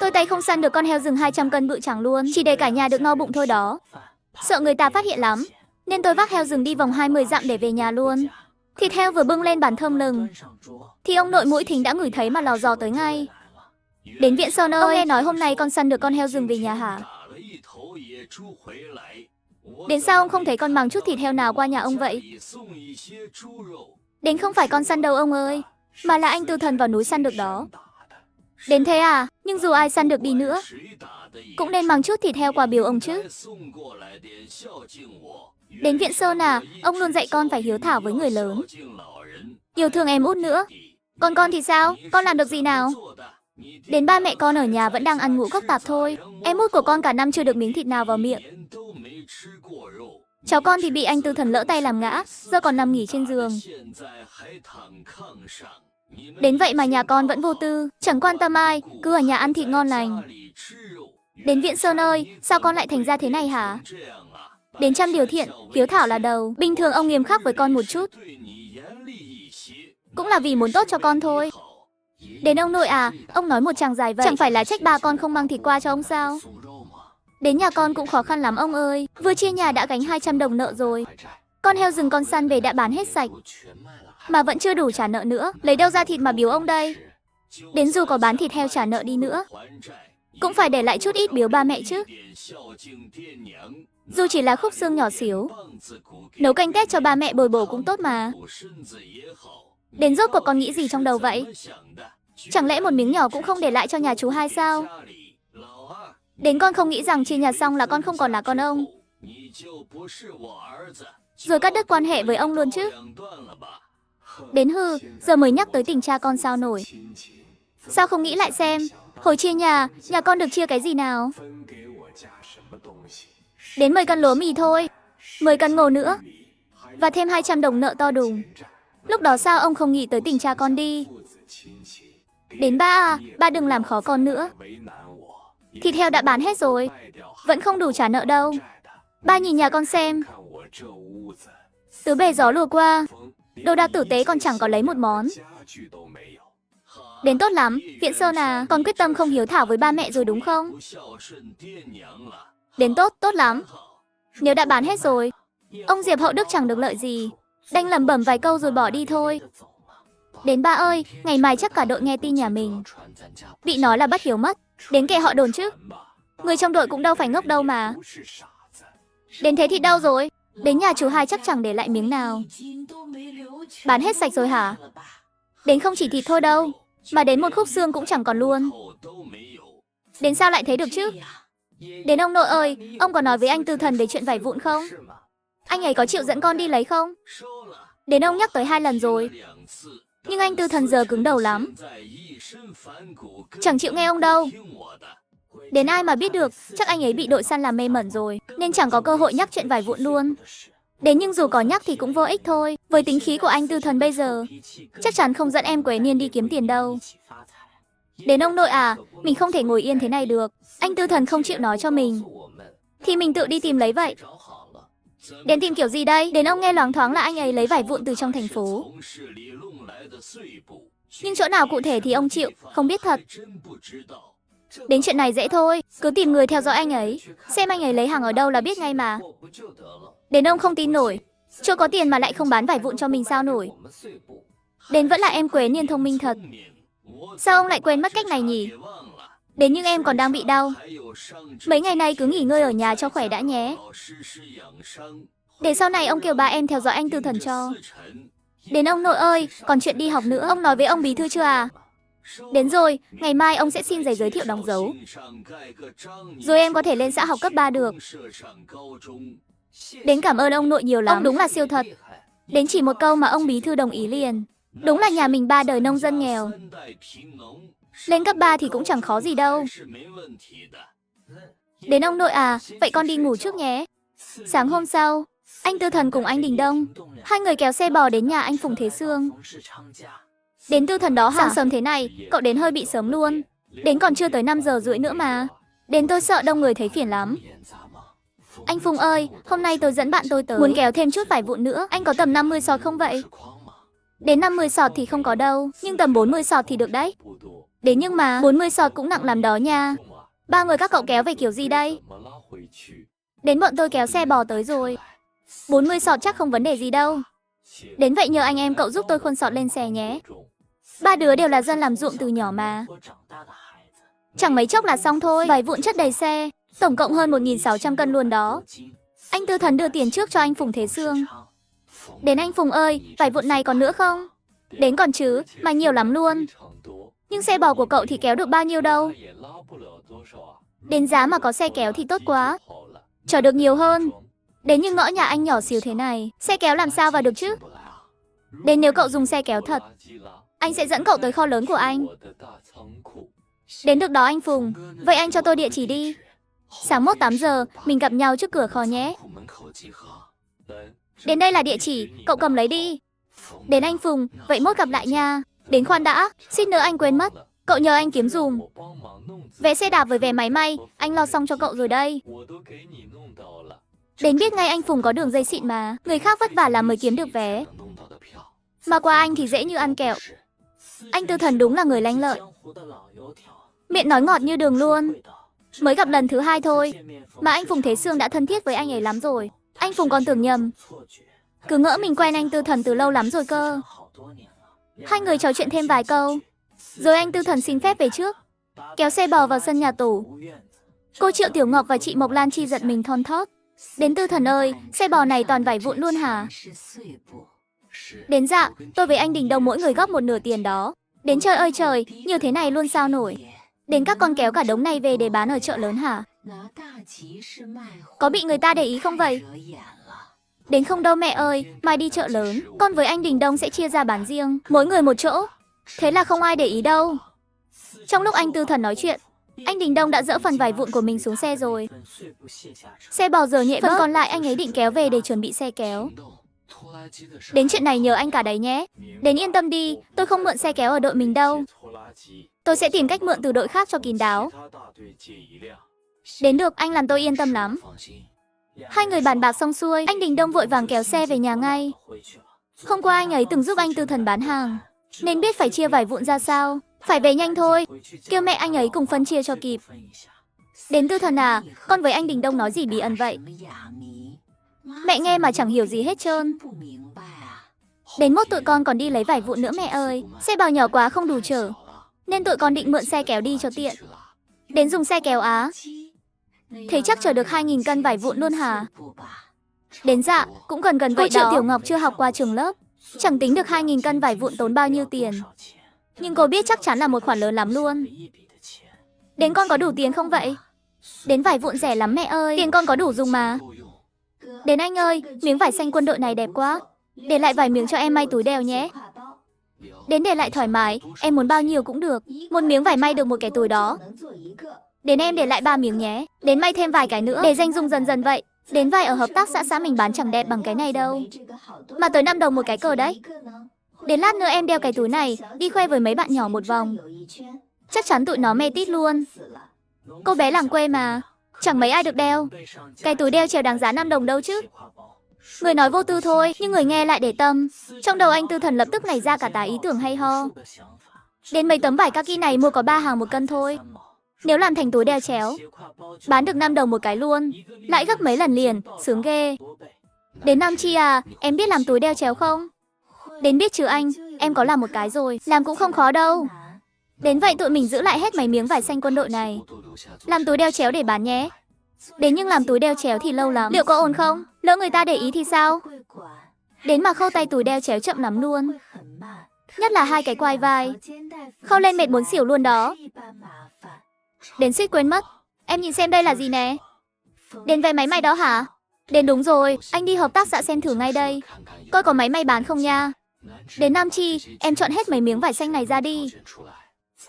Tôi tay không săn được con heo rừng 200 cân bự chẳng luôn, chỉ để cả nhà được no bụng thôi đó. Sợ người ta phát hiện lắm, nên tôi vác heo rừng đi vòng 20 dặm để về nhà luôn. Thịt heo vừa bưng lên bàn thơm lừng, thì ông nội Mũi Thính đã ngửi thấy mà lò dò tới ngay. Đến Viện Sơn ơi, ông nghe nói hôm nay con săn được con heo rừng về nhà hả? Đến sao ông không thấy con mang chút thịt heo nào qua nhà ông vậy? Đến không phải con săn đâu ông ơi, mà là anh Tư Thần vào núi săn được đó. Đến thế à, nhưng dù ai săn được đi nữa, cũng nên mang chút thịt heo qua biếu ông chứ. Đến Viện Sơn à, ông luôn dạy con phải hiếu thảo với người lớn, yêu thương em út nữa. Còn con thì sao, con làm được gì nào? Đến ba mẹ con ở nhà vẫn đang ăn ngũ cốc tạp thôi. Em út của con cả năm chưa được miếng thịt nào vào miệng. Cháu con thì bị anh Tư Thần lỡ tay làm ngã, giờ còn nằm nghỉ trên giường. Đến vậy mà nhà con vẫn vô tư, chẳng quan tâm ai, cứ ở nhà ăn thịt ngon lành. Đến Viện Sơn ơi, sao con lại thành ra thế này hả? Đến trăm điều thiện, hiếu thảo là đầu. Bình thường ông nghiêm khắc với con một chút, cũng là vì muốn tốt cho con thôi. Đến ông nội à, ông nói một chàng dài vậy, chẳng phải là trách ba con không mang thịt qua cho ông sao? Đến nhà con cũng khó khăn lắm ông ơi, vừa chia nhà đã gánh 200 đồng nợ rồi. Con heo rừng con săn về đã bán hết sạch, mà vẫn chưa đủ trả nợ nữa, lấy đâu ra thịt mà biếu ông đây? Đến dù có bán thịt heo trả nợ đi nữa, cũng phải để lại chút ít biếu ba mẹ chứ. Dù chỉ là khúc xương nhỏ xíu, nấu canh Tết cho ba mẹ bồi bổ cũng tốt mà. Đến rốt cuộc con nghĩ gì trong đầu vậy? Chẳng lẽ một miếng nhỏ cũng không để lại cho nhà chú hai sao? Đến con không nghĩ rằng chia nhà xong là con không còn là con ông, rồi cắt đứt quan hệ với ông luôn chứ. Đến hư, giờ mới nhắc tới tình cha con sao nổi. Sao không nghĩ lại xem, hồi chia nhà con được chia cái gì nào? Đến 10 cân lúa mì thôi, 10 cân ngô nữa, và thêm 200 đồng nợ to đùng. Lúc đó sao ông không nghĩ tới tình cha con đi? Đến ba à, ba đừng làm khó con nữa. Thịt heo đã bán hết rồi, vẫn không đủ trả nợ đâu. Ba nhìn nhà con xem, tứ bề gió lùa qua, đồ đạc tử tế còn chẳng có lấy một món. Đến tốt lắm, Viện Sơn à, con quyết tâm không hiếu thảo với ba mẹ rồi đúng không? Đến tốt, tốt lắm. Nếu đã bán hết rồi, ông Diệp Hậu Đức chẳng được lợi gì, đành lẩm bẩm vài câu rồi bỏ đi thôi. Đến ba ơi, ngày mai chắc cả đội nghe tin nhà mình bị nói là bất hiếu mất. Đến kệ họ đồn chứ, người trong đội cũng đâu phải ngốc đâu mà. Đến thế thì đâu rồi? Đến nhà chú hai chắc chẳng để lại miếng nào. Bán hết sạch rồi hả? Đến không chỉ thịt thôi đâu, mà đến một khúc xương cũng chẳng còn luôn. Đến sao lại thế được chứ? Đến ông nội ơi, ông có nói với anh Tư Thần về chuyện vải vụn không? Anh ấy có chịu dẫn con đi lấy không? Đến ông nhắc tới 2 lần rồi, nhưng anh Tư Thần giờ cứng đầu lắm, chẳng chịu nghe ông đâu. Đến ai mà biết được, chắc anh ấy bị đội săn làm mê mẩn rồi, nên chẳng có cơ hội nhắc chuyện vải vụn luôn. Đến nhưng dù có nhắc thì cũng vô ích thôi. Với tính khí của anh Tư Thần bây giờ, chắc chắn không dẫn em Quế Niên đi kiếm tiền đâu. Đến ông nội à, mình không thể ngồi yên thế này được. Anh Tư Thần không chịu nói cho mình, thì mình tự đi tìm lấy vậy. Đến tìm kiểu gì đây? Đến ông nghe loáng thoáng là anh ấy lấy vải vụn từ trong thành phố, nhưng chỗ nào cụ thể thì ông chịu không biết thật. Đến chuyện này dễ thôi, cứ tìm người theo dõi anh ấy, xem anh ấy lấy hàng ở đâu là biết ngay mà. Đến ông không tin nổi, chưa có tiền mà lại không bán vải vụn cho mình sao nổi. Đến vẫn là em Quế Niên thông minh thật. Sao ông lại quên mất cách này nhỉ? Đến nhưng em còn đang bị đau, mấy ngày nay cứ nghỉ ngơi ở nhà cho khỏe đã nhé. Để sau này ông kêu ba em theo dõi anh Tư Thần cho. Đến ông nội ơi, còn chuyện đi học nữa, ông nói với ông bí thư chưa à? Đến rồi, ngày mai ông sẽ xin giấy giới thiệu đóng dấu, rồi em có thể lên xã học cấp 3 được. Đến cảm ơn ông nội nhiều lắm, ông đúng là siêu thật. Đến chỉ một câu mà ông bí thư đồng ý liền. Đúng là nhà mình 3 đời nông dân nghèo, lên cấp 3 thì cũng chẳng khó gì đâu. Đến ông nội à, vậy con đi ngủ trước nhé. Sáng hôm sau, anh Tư Thần cùng anh Đình Đông, hai người kéo xe bò đến nhà anh Phùng Thế Sương. Đến Tư Thần đó hả? Sáng sớm thế này, cậu đến hơi bị sớm luôn. Đến còn chưa tới 5 giờ rưỡi nữa mà. Đến tôi sợ đông người thấy phiền lắm. Anh Phùng ơi, hôm nay tôi dẫn bạn tôi tới, muốn kéo thêm chút vải vụn nữa. Anh có tầm 50 sọt không vậy? Đến 50 sọt thì không có đâu, nhưng tầm 40 sọt thì được đấy. Đến nhưng mà 40 sọt cũng nặng lắm đó nha. Ba người các cậu kéo về kiểu gì đây? Đến bọn tôi kéo xe bò tới rồi. 40 sọt chắc không vấn đề gì đâu. Đến vậy nhờ anh em cậu giúp tôi khuân sọt lên xe nhé. Ba đứa đều là dân làm ruộng từ nhỏ mà. Chẳng mấy chốc là xong thôi. Vài vụn chất đầy xe. Tổng cộng hơn 1.600 cân luôn đó. Anh Tư Thần đưa tiền trước cho anh Phùng Thế Sương. Đến anh Phùng ơi, vài vụn này còn nữa không? Đến còn chứ, mà nhiều lắm luôn. Nhưng xe bò của cậu thì kéo được bao nhiêu đâu. Đến giá mà có xe kéo thì tốt quá. Chở được nhiều hơn. Đến như ngõ nhà anh nhỏ xíu thế này, xe kéo làm sao vào được chứ? Đến nếu cậu dùng xe kéo thật, anh sẽ dẫn cậu tới kho lớn của anh. Đến được đó anh Phùng. Vậy anh cho tôi địa chỉ đi. Sáng mốt 8 giờ, mình gặp nhau trước cửa kho nhé. Đến đây là địa chỉ, cậu cầm lấy đi. Đến anh Phùng, vậy mốt gặp lại nha. Đến khoan đã, suýt nữa anh quên mất. Cậu nhờ anh kiếm dùm. Vé xe đạp với vé máy may, anh lo xong cho cậu rồi đây. Đến biết ngay anh Phùng có đường dây xịn mà. Người khác vất vả làm mới kiếm được vé. Mà qua anh thì dễ như ăn kẹo. Anh Tư Thần đúng là người lanh lợi. Miệng nói ngọt như đường luôn. Mới gặp lần thứ 2 thôi mà anh Phùng Thế Sương đã thân thiết với anh ấy lắm rồi. Anh Phùng còn tưởng nhầm. Cứ ngỡ mình quen anh Tư Thần từ lâu lắm rồi cơ. Hai người trò chuyện thêm vài câu. Rồi anh Tư Thần xin phép về trước. Kéo xe bò vào sân nhà tù. Cô Triệu Tiểu Ngọc và chị Mộc Lan Chi giật mình thon thót. Đến Tư Thần ơi, xe bò này toàn vải vụn luôn hả? Đến dạ, tôi với anh Đình Đông mỗi người góp một nửa tiền đó. Đến trời ơi trời, nhiều thế này luôn sao nổi. Đến các con kéo cả đống này về để bán ở chợ lớn hả? Có bị người ta để ý không vậy? Đến không đâu mẹ ơi, mai đi chợ lớn, con với anh Đình Đông sẽ chia ra bán riêng, mỗi người một chỗ. Thế là không ai để ý đâu. Trong lúc anh Tư Thần nói chuyện, anh Đình Đông đã dỡ phần vải vụn của mình xuống xe rồi. Xe bò giờ nhẹ bớt, phần còn lại anh ấy định kéo về để chuẩn bị xe kéo. Đến chuyện này nhờ anh cả đấy nhé. Đến yên tâm đi, tôi không mượn xe kéo ở đội mình đâu. Tôi sẽ tìm cách mượn từ đội khác cho kín đáo. Đến được, anh làm tôi yên tâm lắm. Hai người bàn bạc xong xuôi, anh Đình Đông vội vàng kéo xe về nhà ngay. Hôm qua anh ấy từng giúp anh Tư Thần bán hàng, nên biết phải chia vải vụn ra sao. Phải về nhanh thôi, kêu mẹ anh ấy cùng phân chia cho kịp. Đến Tư Thần à, con với anh Đình Đông nói gì bí ẩn vậy? Mẹ nghe mà chẳng hiểu gì hết trơn. Đến mốt tụi con còn đi lấy vải vụn nữa mẹ ơi. Xe bò nhỏ quá không đủ chở, nên tụi con định mượn xe kéo đi cho tiện. Đến dùng xe kéo á? Thế chắc chở được 2.000 cân vải vụn luôn hả? Đến dạ, cũng gần vậy đó. Cô Triệu Tiểu Ngọc chưa học qua trường lớp, chẳng tính được 2.000 cân vải vụn tốn bao nhiêu tiền. Nhưng cô biết chắc chắn là một khoản lớn lắm luôn. Đến con có đủ tiền không vậy? Đến vải vụn rẻ lắm mẹ ơi, tiền con có đủ dùng mà. Đến anh ơi, miếng vải xanh quân đội này đẹp quá. Để lại vài miếng cho em may túi đeo nhé. Đến để lại thoải mái, em muốn bao nhiêu cũng được. Một miếng vải may được một cái túi đó. Đến em để lại 3 miếng nhé. Đến may thêm vài cái nữa, để danh dùng dần dần vậy. Đến vải ở hợp tác xã mình bán chẳng đẹp bằng cái này đâu. Mà tới 5 đồng một cái cờ đấy. Đến lát nữa em đeo cái túi này, đi khoe với mấy bạn nhỏ một vòng. Chắc chắn tụi nó mê tít luôn. Cô bé làng quê mà, chẳng mấy ai được đeo. Cái túi đeo trèo đáng giá 5 đồng đâu chứ. Người nói vô tư thôi, nhưng người nghe lại để tâm. Trong đầu anh Tư Thần lập tức nảy ra cả tá ý tưởng hay ho. Đến mấy tấm vải kaki này mua có 3 hàng 1 cân thôi. Nếu làm thành túi đeo chéo, bán được 5 đồng một cái luôn. Lại gấp mấy lần liền, sướng ghê. Đến Nam Chi à, em biết làm túi đeo chéo không? Đến biết chứ anh, em có làm một cái rồi, làm cũng không khó đâu. Đến vậy tụi mình giữ lại hết mấy miếng vải xanh quân đội này, làm túi đeo chéo để bán nhé. Đến nhưng làm túi đeo chéo thì lâu lắm, liệu có ổn không? Lỡ người ta để ý thì sao? Đến mà khâu tay túi đeo chéo chậm lắm luôn. Nhất là 2 cái quai vai. Khâu lên mệt muốn xỉu luôn đó. Đến suýt quên mất. Em nhìn xem đây là gì nè. Đến vé máy may đó hả? Đến đúng rồi, anh đi hợp tác xã xem thử ngay đây. Coi có máy may bán không nha. Đến Nam Chi, em chọn hết mấy miếng vải xanh này ra đi.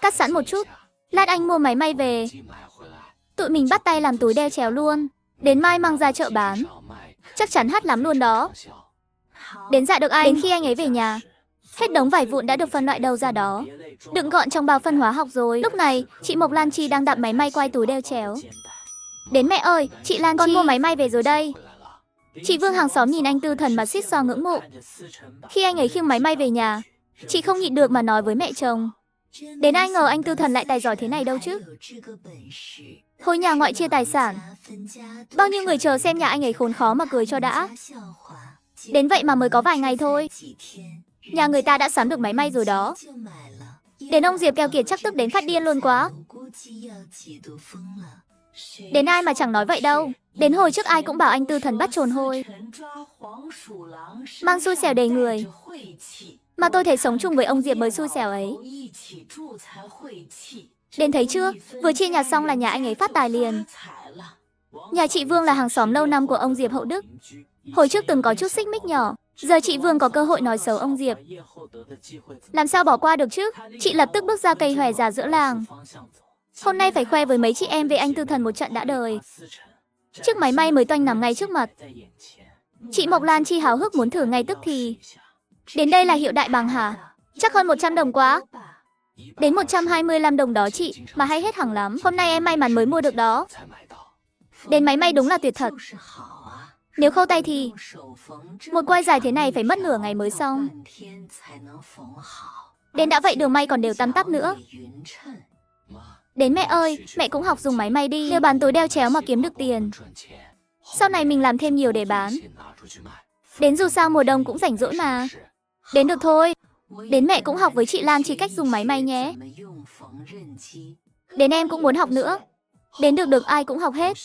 Cắt sẵn một chút. Lát anh mua máy may về. Tụi mình bắt tay làm túi đeo chéo luôn. Đến mai mang ra chợ bán. Chắc chắn hot lắm luôn đó. Đến dạ được anh. Đến khi anh ấy về nhà, hết đống vải vụn đã được phân loại đầu ra đó, đựng gọn trong bao phân hóa học rồi. Lúc này, chị Mộc Lan Chi đang đạp máy may quay túi đeo chéo. Đến mẹ ơi, chị Lan Chi, con mua máy may về rồi đây. Chị Vương hàng xóm nhìn anh Tư Thần mà xít xoa ngưỡng mộ. Khi anh ấy khiêng máy may về nhà, chị không nhịn được mà nói với mẹ chồng. Đến ai ngờ anh Tư Thần lại tài giỏi thế này đâu chứ. Hồi nhà ngoại chia tài sản, bao nhiêu người chờ xem nhà anh ấy khốn khó mà cười cho đã. Đến vậy mà mới có vài ngày thôi, nhà người ta đã sắm được máy may rồi đó. Đến ông Diệp keo kiệt chắc tức đến phát điên luôn quá. Đến ai mà chẳng nói vậy đâu. Đến hồi trước ai cũng bảo anh Tư Thần bắt trồn hôi, mang xui xẻo đầy người. Mà tôi thấy sống chung với ông Diệp mới xui xẻo ấy. Đến thấy chưa, vừa chia nhà xong là nhà anh ấy phát tài liền. Nhà chị Vương là hàng xóm lâu năm của ông Diệp Hậu Đức. Hồi trước từng có chút xích mích nhỏ, giờ chị Vương có cơ hội nói xấu ông Diệp. Làm sao bỏ qua được chứ? Chị lập tức bước ra cây hòe già giữa làng. Hôm nay phải khoe với mấy chị em về anh Tư Thần một trận đã đời. Chiếc máy may mới toanh nằm ngay trước mặt. Chị Mộc Lan Chi háo hức muốn thử ngay tức thì. Đến đây là hiệu đại bàng hả? Chắc hơn 100 đồng quá. Đến 125 đồng đó chị, mà hay hết hàng lắm. Hôm nay em may mắn mới mua được đó. Đến máy may đúng là tuyệt thật. Nếu khâu tay thì một quai dài thế này phải mất nửa ngày mới xong. Đến đã vậy đường may còn đều tăm tắp nữa. Đến mẹ ơi, mẹ cũng học dùng máy may đi. Nếu bán túi đeo chéo mà kiếm được tiền, sau này mình làm thêm nhiều để bán. Đến dù sao mùa đông cũng rảnh rỗi mà. Đến được thôi. Đến mẹ cũng học với chị Lan Chi cách dùng máy may nhé. Đến em cũng muốn học nữa. Đến được ai cũng học hết.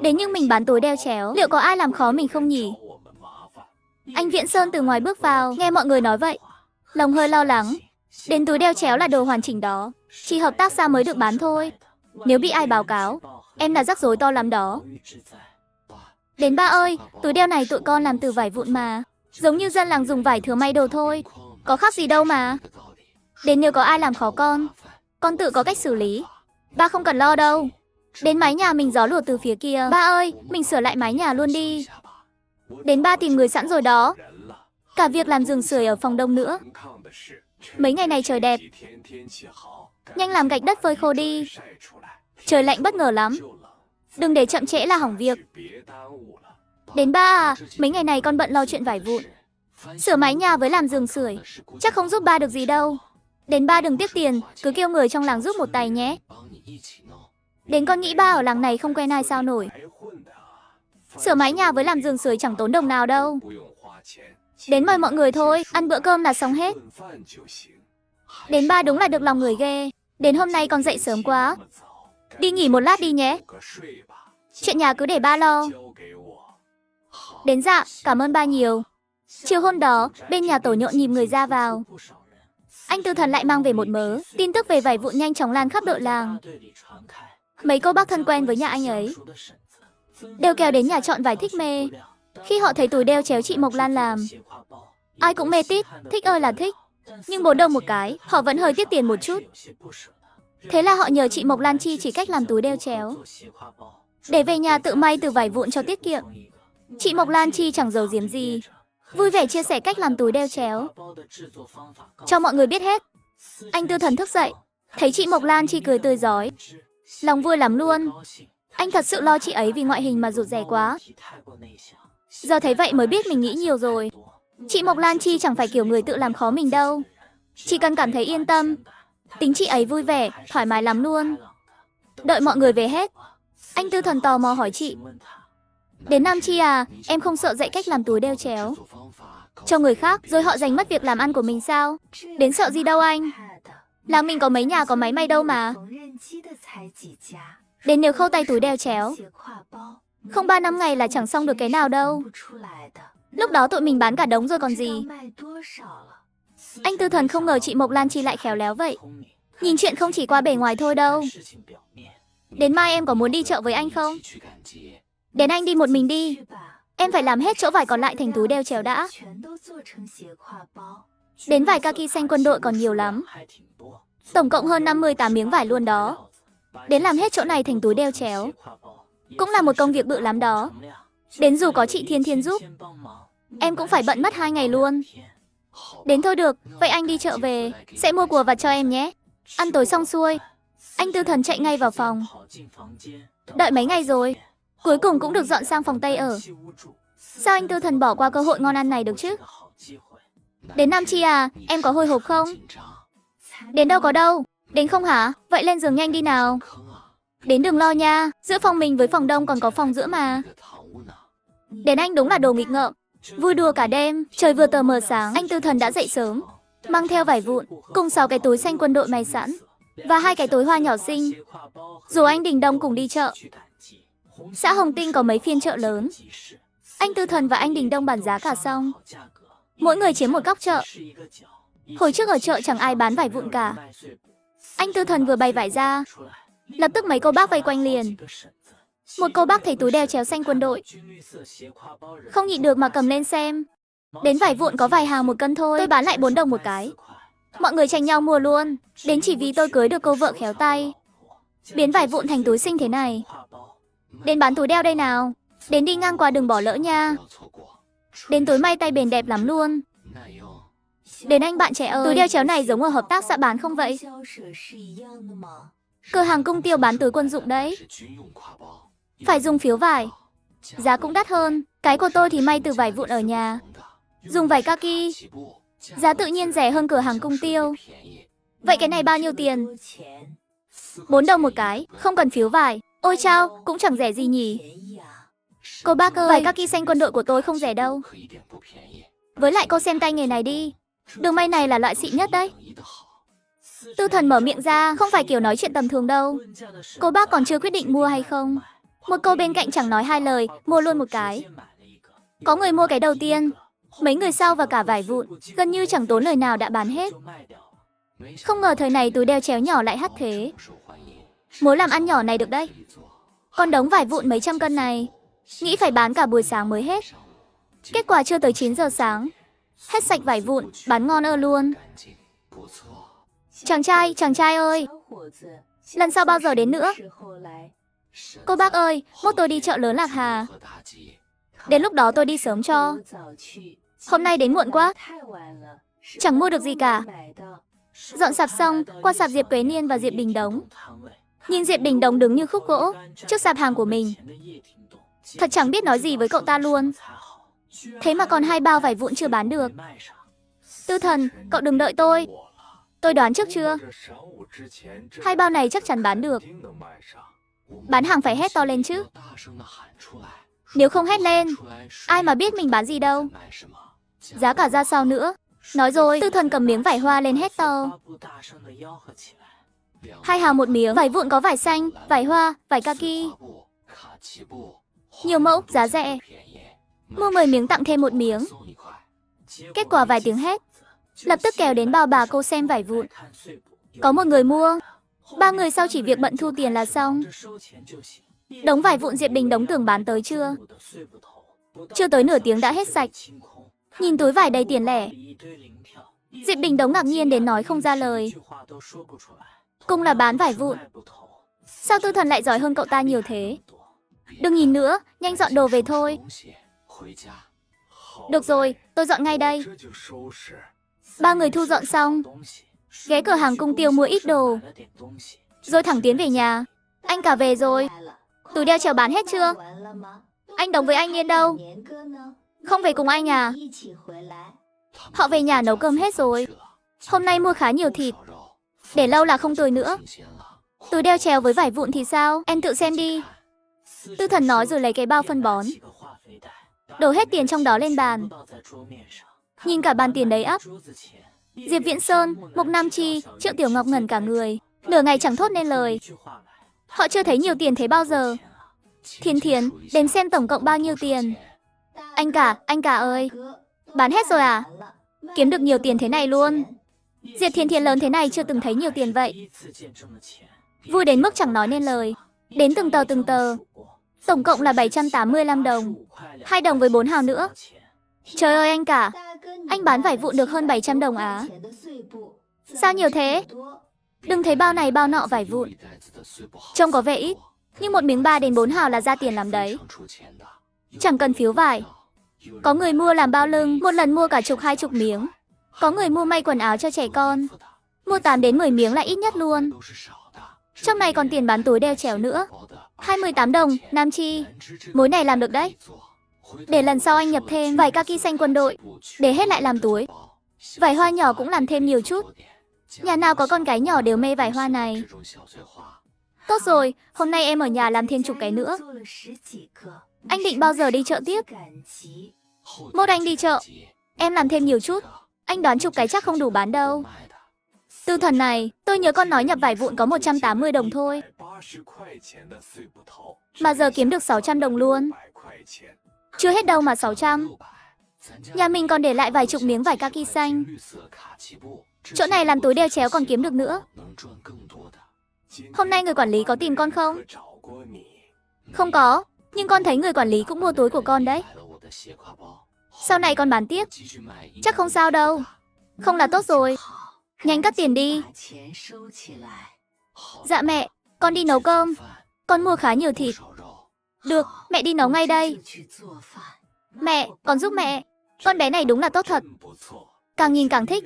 Đến nhưng mình bán túi đeo chéo, liệu có ai làm khó mình không nhỉ? Anh Viễn Sơn từ ngoài bước vào, nghe mọi người nói vậy, lòng hơi lo lắng. Đến túi đeo chéo là đồ hoàn chỉnh đó, chỉ hợp tác xã mới được bán thôi. Nếu bị ai báo cáo, em là rắc rối to lắm đó. Đến ba ơi, túi đeo này tụi con làm từ vải vụn mà, giống như dân làng dùng vải thừa may đồ thôi, có khác gì đâu mà. Đến nếu có ai làm khó con tự có cách xử lý. Ba không cần lo đâu. Đến mái nhà mình gió lùa từ phía kia. Ba ơi, mình sửa lại mái nhà luôn đi. Đến ba tìm người sẵn rồi đó. Cả việc làm giường sưởi ở phòng đông nữa. Mấy ngày này trời đẹp, nhanh làm gạch đất phơi khô đi. Trời lạnh bất ngờ lắm, đừng để chậm trễ là hỏng việc. Đến ba à, mấy ngày này con bận lo chuyện vải vụn, sửa mái nhà với làm giường sưởi, chắc không giúp ba được gì đâu. Đến ba đừng tiếc tiền, cứ kêu người trong làng giúp một tay nhé. Đến con nghĩ ba ở làng này không quen ai sao nổi. Sửa mái nhà với làm giường sưởi chẳng tốn đồng nào đâu. Đến mời mọi người thôi, ăn bữa cơm là xong hết. Đến ba đúng là được lòng người ghê. Đến hôm nay con dậy sớm quá, đi nghỉ một lát đi nhé. Chuyện nhà cứ để ba lo. Đến dạ, cảm ơn ba nhiều. Chiều hôm đó, bên nhà tổ nhộn nhịp người ra vào. Anh Tư Thần lại mang về một mớ tin tức về vải vụn nhanh chóng lan khắp đội làng. Mấy cô bác thân quen với nhà anh ấy đều kéo đến nhà chọn vải thích mê. Khi họ thấy túi đeo chéo chị Mộc Lan làm, ai cũng mê tít, thích ơi là thích. Nhưng bố đâu một cái, họ vẫn hơi tiếc tiền một chút. Thế là họ nhờ chị Mộc Lan Chi chỉ cách làm túi đeo chéo, để về nhà tự may từ vải vụn cho tiết kiệm. Chị Mộc Lan Chi chẳng giấu giếm gì, vui vẻ chia sẻ cách làm túi đeo chéo cho mọi người biết hết. Anh Tư Thần thức dậy, thấy chị Mộc Lan Chi cười tươi rói, lòng vui lắm luôn. Anh thật sự lo chị ấy vì ngoại hình mà rụt rè quá. Giờ thấy vậy mới biết mình nghĩ nhiều rồi. Chị Mộc Lan Chi chẳng phải kiểu người tự làm khó mình đâu. Chỉ cần cảm thấy yên tâm. Tính chị ấy vui vẻ, thoải mái lắm luôn. Đợi mọi người về hết, anh Tư Thần tò mò hỏi chị. Đến Nam Chi à, em không sợ dạy cách làm túi đeo chéo cho người khác rồi họ giành mất việc làm ăn của mình sao? Đến sợ gì đâu anh. Làng mình có mấy nhà có máy may đâu mà. Đến nếu khâu tay túi đeo chéo, không 3-5 ngày là chẳng xong được cái nào đâu. Lúc đó tụi mình bán cả đống rồi còn gì. Anh Tư Thần không ngờ chị Mộc Lan Chi lại khéo léo vậy. Nhìn chuyện không chỉ qua bề ngoài thôi đâu. Đến mai em có muốn đi chợ với anh không? Đến anh đi một mình đi. Em phải làm hết chỗ vải còn lại thành túi đeo chéo đã. Đến vải kaki xanh quân đội còn nhiều lắm. Tổng cộng hơn 58 miếng vải luôn đó. Đến làm hết chỗ này thành túi đeo chéo cũng là một công việc bự lắm đó. Đến dù có chị Thiên Thiên giúp, em cũng phải bận mất 2 ngày luôn. Đến thôi được, vậy anh đi chợ về, sẽ mua quà vặt cho em nhé. Ăn tối xong xuôi, anh Tư Thần chạy ngay vào phòng. Đợi mấy ngày rồi, cuối cùng cũng được dọn sang phòng Tây ở. Sao anh Tư Thần bỏ qua cơ hội ngon ăn này được chứ? Đến Nam Chi à, em có hồi hộp không? Đến đâu có đâu. Đến không hả? Vậy lên giường nhanh đi nào. Đến đừng lo nha, giữa phòng mình với phòng đông còn có phòng giữa mà. Đến anh đúng là đồ nghịch ngợm. Vui đùa cả đêm, trời vừa tờ mờ sáng, anh Tư Thần đã dậy sớm, mang theo vải vụn, cùng 6 cái túi xanh quân đội may sẵn, và 2 cái túi hoa nhỏ xinh. Dù anh Đình Đông cùng đi chợ. Xã Hồng Tinh có mấy phiên chợ lớn. Anh Tư Thần và anh Đình Đông bàn giá cả xong. Mỗi người chiếm một góc chợ. Hồi trước ở chợ chẳng ai bán vải vụn cả. Anh Tư Thần vừa bày vải ra, lập tức mấy cô bác vây quanh liền. Một cô bác thấy túi đeo chéo xanh quân đội, không nhịn được mà cầm lên xem. Đến vải vụn có vài hàng 1 cân thôi, tôi bán lại 4 đồng một cái. Mọi người tranh nhau mua luôn, đến chỉ vì tôi cưới được cô vợ khéo tay, biến vải vụn thành túi xinh thế này. Đến bán túi đeo đây nào. Đến đi ngang qua đừng bỏ lỡ nha. Đến túi may tay bền đẹp lắm luôn. Đến anh bạn trẻ ơi, túi đeo chéo này giống ở hợp tác xã bán không vậy? Cửa hàng Cung Tiêu bán túi quân dụng đấy. Phải dùng phiếu vải. Giá cũng đắt hơn. Cái của tôi thì may từ vải vụn ở nhà, dùng vải kaki. Giá tự nhiên rẻ hơn cửa hàng Cung Tiêu. Vậy cái này bao nhiêu tiền? 4 đồng một cái, không cần phiếu vải. Ôi chao, cũng chẳng rẻ gì nhỉ. Cô bác ơi, vải kaki xanh quân đội của tôi không rẻ đâu. Với lại cô xem tay nghề này đi. Đường may này là loại xịn nhất đấy. Tư Thần mở miệng ra, không phải kiểu nói chuyện tầm thường đâu. Cô bác còn chưa quyết định mua hay không. Một cô bên cạnh chẳng nói hai lời, mua luôn một cái. Có người mua cái đầu tiên, mấy người sau và cả vải vụn, gần như chẳng tốn lời nào đã bán hết. Không ngờ thời này túi đeo chéo nhỏ lại hot thế. Mối làm ăn nhỏ này được đấy. Còn đống vải vụn mấy trăm cân này, nghĩ phải bán cả buổi sáng mới hết. Kết quả chưa tới 9 giờ sáng, hết sạch vải vụn, bán ngon ơ luôn. Chàng trai ơi, lần sau bao giờ đến nữa? Cô bác ơi, mốt tôi đi chợ lớn Lạc Hà. Đến lúc đó tôi đi sớm cho. Hôm nay đến muộn quá, chẳng mua được gì cả. Dọn sạp xong, qua sạp Diệp Quế Niên và Diệp Đình Đống. Nhìn Diệp Đình Đống đứng như khúc gỗ trước sạp hàng của mình. Thật chẳng biết nói gì với cậu ta luôn. Thế mà còn 2 bao vải vụn chưa bán được. Tư Thần, cậu đừng đợi tôi. Tôi đoán trước chưa? 2 bao này chắc chắn bán được. Bán hàng phải hét to lên chứ. Nếu không hét lên, ai mà biết mình bán gì đâu. Giá cả ra sao nữa. Nói rồi, Tư Thần cầm miếng vải hoa lên hét to. 2 hào 1 miếng, vải vụn có vải xanh, vải hoa, vải kaki. Nhiều mẫu, giá rẻ. Mua 10 miếng tặng thêm 1 miếng. Kết quả vài tiếng hét, lập tức kéo đến bao bà cô xem vải vụn. Có 1 người mua, 3 người sau chỉ việc bận thu tiền là xong. Đống vải vụn Diệp Đình Đống tưởng bán tới chưa? Chưa tới nửa tiếng đã hết sạch. Nhìn túi vải đầy tiền lẻ, Diệp Đình Đống ngạc nhiên đến nói không ra lời. Cùng là bán vải vụn, sao Tư Thần lại giỏi hơn cậu ta nhiều thế? Đừng nhìn nữa, nhanh dọn đồ về thôi. Được rồi, tôi dọn ngay đây. 3 người thu dọn xong, ghé cửa hàng Cung Tiêu mua ít đồ, rồi thẳng tiến về nhà. Anh cả về rồi. Túi đeo chéo bán hết chưa? Anh Đống với anh Niên đâu? Không về cùng anh à? Họ về nhà nấu cơm hết rồi. Hôm nay mua khá nhiều thịt, để lâu là không tươi nữa. Túi đeo chéo với vải vụn thì sao? Em tự xem đi. Tư Thần nói rồi lấy cái bao phân bón, đổ hết tiền trong đó lên bàn. Nhìn cả bàn tiền đấy ắp. Diệp Viễn Sơn, Mục Nam Chi, Triệu Tiểu Ngọc ngẩn cả người, nửa ngày chẳng thốt nên lời. Họ chưa thấy nhiều tiền thế bao giờ. Thiên Thiến, đếm xem tổng cộng bao nhiêu tiền. Anh cả ơi, bán hết rồi à? Kiếm được nhiều tiền thế này luôn. Diệp Thiên Thiến lớn thế này chưa từng thấy nhiều tiền vậy. Vui đến mức chẳng nói nên lời. Đến từng tờ. Tổng cộng là 785 đồng. 2 đồng với 4 hào nữa. Trời ơi anh cả, anh bán vải vụn được hơn 700 đồng á? Sao nhiều thế? Đừng thấy bao này bao nọ vải vụn, trông có vẻ ít, nhưng 1 miếng 3 đến 4 hào là ra tiền lắm đấy. Chẳng cần phiếu vải. Có người mua làm bao lưng, một lần mua cả 10-20 miếng. Có người mua may quần áo cho trẻ con, mua 8 đến 10 miếng là ít nhất luôn. Trong này còn tiền bán túi đeo chéo nữa. 28 đồng, Nam Chi. Mối này làm được đấy. Để lần sau anh nhập thêm vải kaki xanh quân đội, để hết lại làm túi. Vải hoa nhỏ cũng làm thêm nhiều chút. Nhà nào có con gái nhỏ đều mê vải hoa này. Tốt rồi, hôm nay em ở nhà làm thêm chục cái nữa. Anh định bao giờ đi chợ tiếp? Mốt anh đi chợ. Em làm thêm nhiều chút. Anh đoán chục cái chắc không đủ bán đâu. Tư Thần này, tôi nhớ con nói nhập vải vụn có 180 đồng thôi. Mà giờ kiếm được 600 đồng luôn. Chưa hết đâu mà 600. Nhà mình còn để lại vài chục miếng vải kaki xanh. Chỗ này làm túi đeo chéo còn kiếm được nữa. Hôm nay người quản lý có tìm con không? Không có, nhưng con thấy người quản lý cũng mua túi của con đấy. Sau này con bán tiếp. Chắc không sao đâu. Không là tốt rồi. Nhanh cắt tiền đi. Dạ mẹ, con đi nấu cơm. Con mua khá nhiều thịt. Được, mẹ đi nấu ngay đây. Mẹ, con giúp mẹ. Con bé này đúng là tốt thật. Càng nhìn càng thích.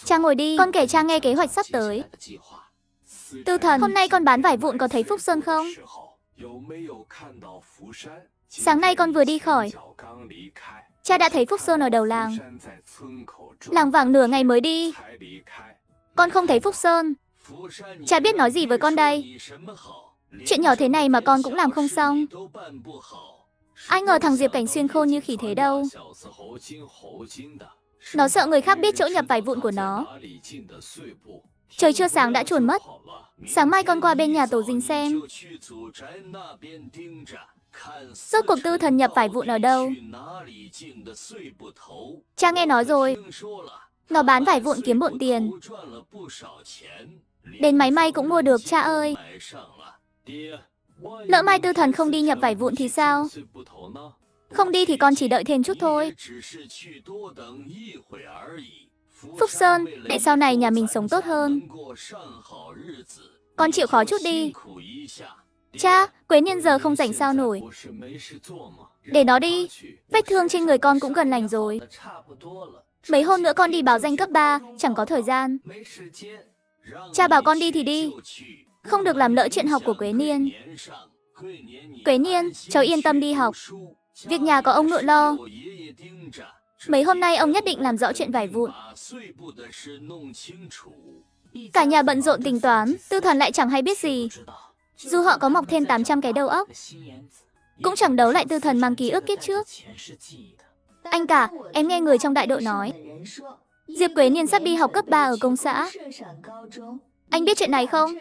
Cha ngồi đi. Con kể cha nghe kế hoạch sắp tới. Tư Thần, hôm nay con bán vải vụn có thấy Phúc Sơn không? Sáng nay con vừa đi khỏi. Cha đã thấy Phúc Sơn ở đầu làng. Làng vàng nửa ngày mới đi. Con không thấy Phúc Sơn. Cha biết nói gì với con đây? Chuyện nhỏ thế này mà con cũng làm không xong. Ai ngờ thằng Diệp Cảnh Xuyên khôn như khỉ thế đâu. Nó sợ người khác biết chỗ nhập vải vụn của nó. Trời chưa sáng đã chuồn mất. Sáng mai con qua bên nhà Tổ Dình xem. Rốt cuộc Tư Thần nhập vải vụn ở đâu? Cha nghe nói rồi. Nó bán vải vụn kiếm bộn tiền. Đến máy may cũng mua được cha ơi. Lỡ mai Tư Thần không đi nhập vải vụn thì sao? Không đi thì con chỉ đợi thêm chút thôi. Phúc Sơn, để sau này nhà mình sống tốt hơn. Con chịu khó chút đi. Cha, Quế Niên giờ không rảnh sao nổi. Để nó đi. Vết thương trên người con cũng gần lành rồi. Mấy hôm nữa con đi báo danh cấp 3, chẳng có thời gian. Cha bảo con đi thì đi. Không được làm lỡ chuyện học của Quế Niên. Quế Niên, cháu yên tâm đi học. Việc nhà có ông nội lo. Mấy hôm nay ông nhất định làm rõ chuyện vải vụn. Cả nhà bận rộn tính toán, Tư Thần lại chẳng hay biết gì. Dù họ có mọc thêm 800 cái đầu óc, cũng chẳng đấu lại Tư Thần mang ký ức kiếp trước. Anh cả, em nghe người trong đại đội nói Diệp Quế Niên sắp đi học cấp 3 ở công xã. Anh biết chuyện này không?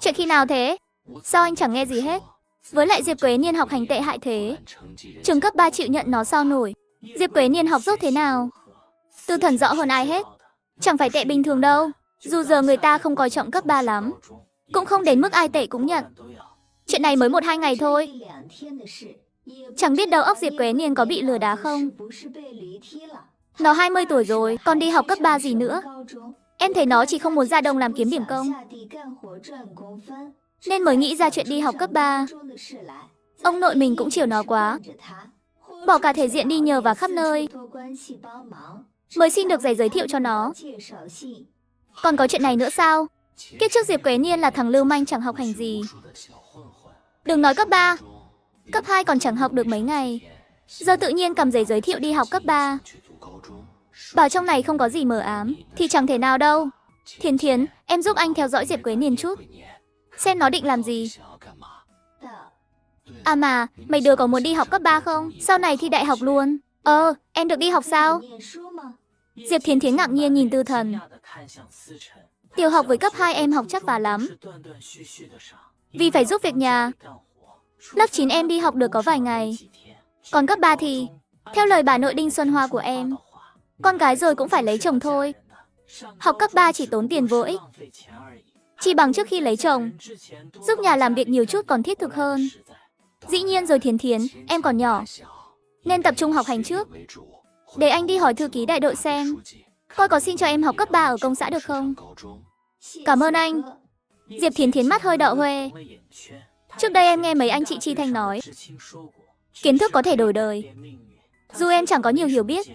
Chuyện khi nào thế? Sao anh chẳng nghe gì hết? Với lại Diệp Quế Niên học hành tệ hại thế. Trường cấp 3 chịu nhận nó sao nổi. Diệp Quế Niên học dốt thế nào? Tư Thần rõ hơn ai hết. Chẳng phải tệ bình thường đâu. Dù giờ người ta không coi trọng cấp 3 lắm, cũng không đến mức ai tệ cũng nhận. Chuyện này mới 1-2 ngày thôi. Chẳng biết đầu óc Diệp Quế Niên có bị lừa đá không. Nó 20 tuổi rồi, còn đi học cấp 3 gì nữa. Em thấy nó chỉ không muốn ra đồng làm kiếm điểm công, nên mới nghĩ ra chuyện đi học cấp 3. Ông nội mình cũng chiều nó quá. Bỏ cả thể diện đi nhờ vào khắp nơi, mới xin được giấy giới thiệu cho nó. Còn có chuyện này nữa sao? Kiếp trước Diệp Quế Niên là thằng lưu manh chẳng học hành gì. Đừng nói cấp 3, cấp 2 còn chẳng học được mấy ngày. Giờ tự nhiên cầm giấy giới thiệu đi học cấp 3. Bảo trong này không có gì mờ ám thì chẳng thể nào đâu. Thiến Thiến, em giúp anh theo dõi Diệp Quế Niên chút, xem nó định làm gì. À mà, mấy đứa có muốn đi học cấp 3 không? Sau này thi đại học luôn. Em được đi học sao? Diệp Thiến Thiến ngạc nhiên nhìn Tư Thần. Tiểu học với cấp 2 em học chắc vả lắm, vì phải giúp việc nhà. Lớp 9 em đi học được có vài ngày. Còn cấp 3 thì, theo lời bà nội Đinh Xuân Hoa của em, con gái rồi cũng phải lấy chồng thôi. Học cấp 3 chỉ tốn tiền vô ích. Chỉ bằng trước khi lấy chồng, giúp nhà làm việc nhiều chút còn thiết thực hơn. Dĩ nhiên rồi Thiến Thiến, em còn nhỏ, nên tập trung học hành trước. Để anh đi hỏi thư ký đại đội xem, coi có xin cho em học cấp 3 ở công xã được không? Cảm ơn anh. Diệp Thiến Thiến mắt hơi đỏ hoe. Trước đây em nghe mấy anh chị Chi Thanh nói, kiến thức có thể đổi đời. Dù em chẳng có nhiều hiểu biết,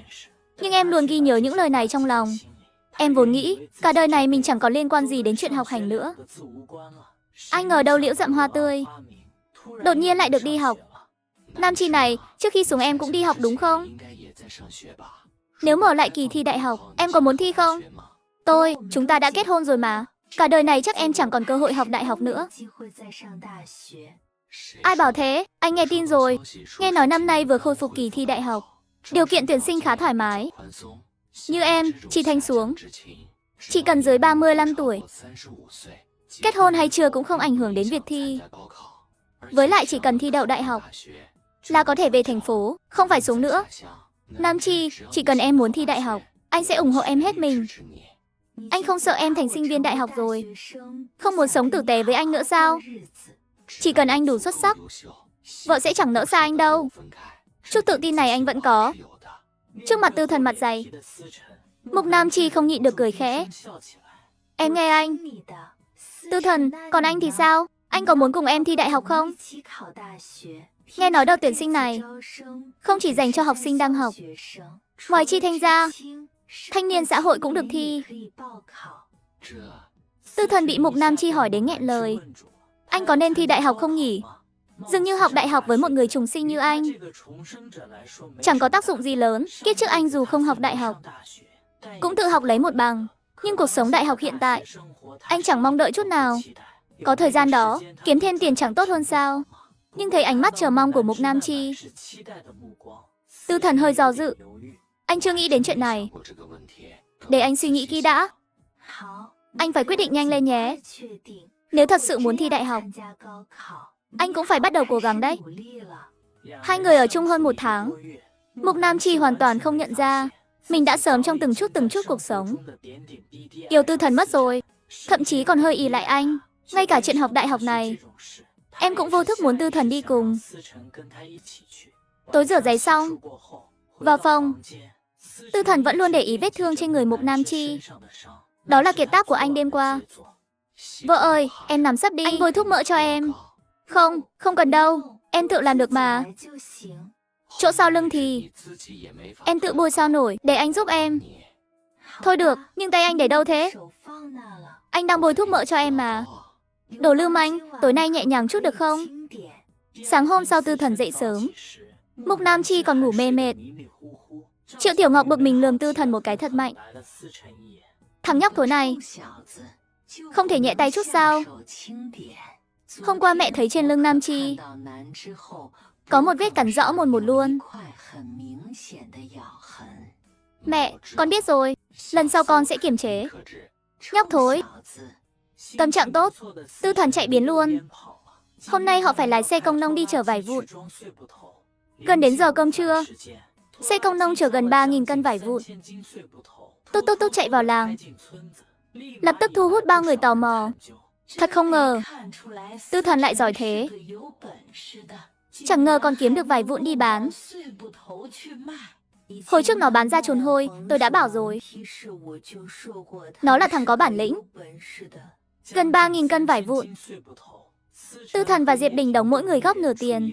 nhưng em luôn ghi nhớ những lời này trong lòng. Em vốn nghĩ cả đời này mình chẳng có liên quan gì đến chuyện học hành nữa. Ai ngờ đâu liễu dặm hoa tươi, đột nhiên lại được đi học. Nam Chi này, trước khi xuống em cũng đi học đúng không? Nếu mở lại kỳ thi đại học, em có muốn thi không? Chúng ta đã kết hôn rồi mà. Cả đời này chắc em chẳng còn cơ hội học đại học nữa. Ai bảo thế? Anh nghe tin rồi. Nghe nói năm nay vừa khôi phục kỳ thi đại học. Điều kiện tuyển sinh khá thoải mái. Như em, chị thanh xuống. Chỉ cần dưới 35 tuổi. Kết hôn hay chưa cũng không ảnh hưởng đến việc thi. Với lại chỉ cần thi đậu đại học là có thể về thành phố, không phải xuống nữa. Nam Chi, chỉ cần em muốn thi đại học, anh sẽ ủng hộ em hết mình. Anh không sợ em thành sinh viên đại học rồi. Không muốn sống tử tế với anh nữa sao? Chỉ cần anh đủ xuất sắc, vợ sẽ chẳng nỡ xa anh đâu. Chút tự tin này anh vẫn có. Trước mặt Tư Thần mặt dày, Mục Nam Chi không nhịn được cười khẽ. Em nghe anh. Tư Thần, còn anh thì sao? Anh có muốn cùng em thi đại học không? Nghe nói đợt tuyển sinh này không chỉ dành cho học sinh đang học. Ngoài Chi Thanh ra, thanh niên xã hội cũng được thi. Tư Thần bị Mục Nam Chi hỏi đến nghẹn lời. Anh có nên thi đại học không nhỉ? Dường như học đại học với một người trùng sinh như anh chẳng có tác dụng gì lớn. Kiếp trước anh dù không học đại học, cũng tự học lấy một bằng. Nhưng cuộc sống đại học hiện tại, anh chẳng mong đợi chút nào. Có thời gian đó, kiếm thêm tiền chẳng tốt hơn sao? Nhưng thấy ánh mắt chờ mong của Mục Nam Chi, Tư Thần hơi do dự. Anh chưa nghĩ đến chuyện này. Để anh suy nghĩ kỹ đã. Anh phải quyết định nhanh lên nhé. Nếu thật sự muốn thi đại học, anh cũng phải bắt đầu cố gắng đấy. Hai người ở chung hơn 1 tháng. Mục Nam Chi hoàn toàn không nhận ra mình đã sớm trong từng chút cuộc sống. Yêu Tư Thần mất rồi, thậm chí còn hơi ỷ lại anh. Ngay cả chuyện học đại học này, em cũng vô thức muốn Tư Thần đi cùng. Tối rửa giấy xong, vào phòng, Tư Thần vẫn luôn để ý vết thương trên người Mục Nam Chi. Đó là kiệt tác của anh đêm qua. Vợ ơi, em nằm sấp đi, anh bôi thuốc mỡ cho em. Không cần đâu, em tự làm được mà. Chỗ sau lưng thì em tự bôi sao nổi, để anh giúp em. Thôi được, nhưng tay anh để đâu thế? Anh đang bôi thuốc mỡ cho em mà. Đồ lưu manh, tối nay nhẹ nhàng chút được không? Sáng hôm sau Tư Thần dậy sớm, Mục Nam Chi còn ngủ mê mệt. Triệu Tiểu Ngọc bực mình lườm Tư Thần một cái thật mạnh. Thằng nhóc thối này, không thể nhẹ tay chút sao? Hôm qua mẹ thấy trên lưng Nam Chi có một vết cắn rõ một luôn. Mẹ, con biết rồi, lần sau con sẽ kiềm chế. Nhóc thối, tâm trạng tốt, Tư Thần chạy biến luôn. Hôm nay họ phải lái xe công nông đi chở vải vụn. Gần đến giờ cơm trưa, xe công nông chở gần 3.000 cân vải vụn. Tốt chạy vào làng, lập tức thu hút bao người tò mò. Thật không ngờ, Tư Thần lại giỏi thế. Chẳng ngờ còn kiếm được vài vụn đi bán. Hồi trước nó bán ra trồn hôi, tôi đã bảo rồi. Nó là thằng có bản lĩnh. Gần 3.000 cân vải vụn. Tư Thần và Diệp Đình Đống mỗi người góp nửa tiền.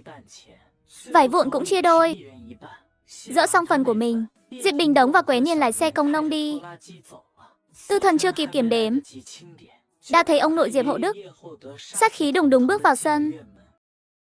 Vải vụn cũng chia đôi. Dỡ xong phần của mình, Diệp Đình Đống và Quế Niên lái xe công nông đi. Tư Thần chưa kịp kiểm đếm, đã thấy ông nội Diệp Hậu Đức sát khí đùng đùng bước vào sân.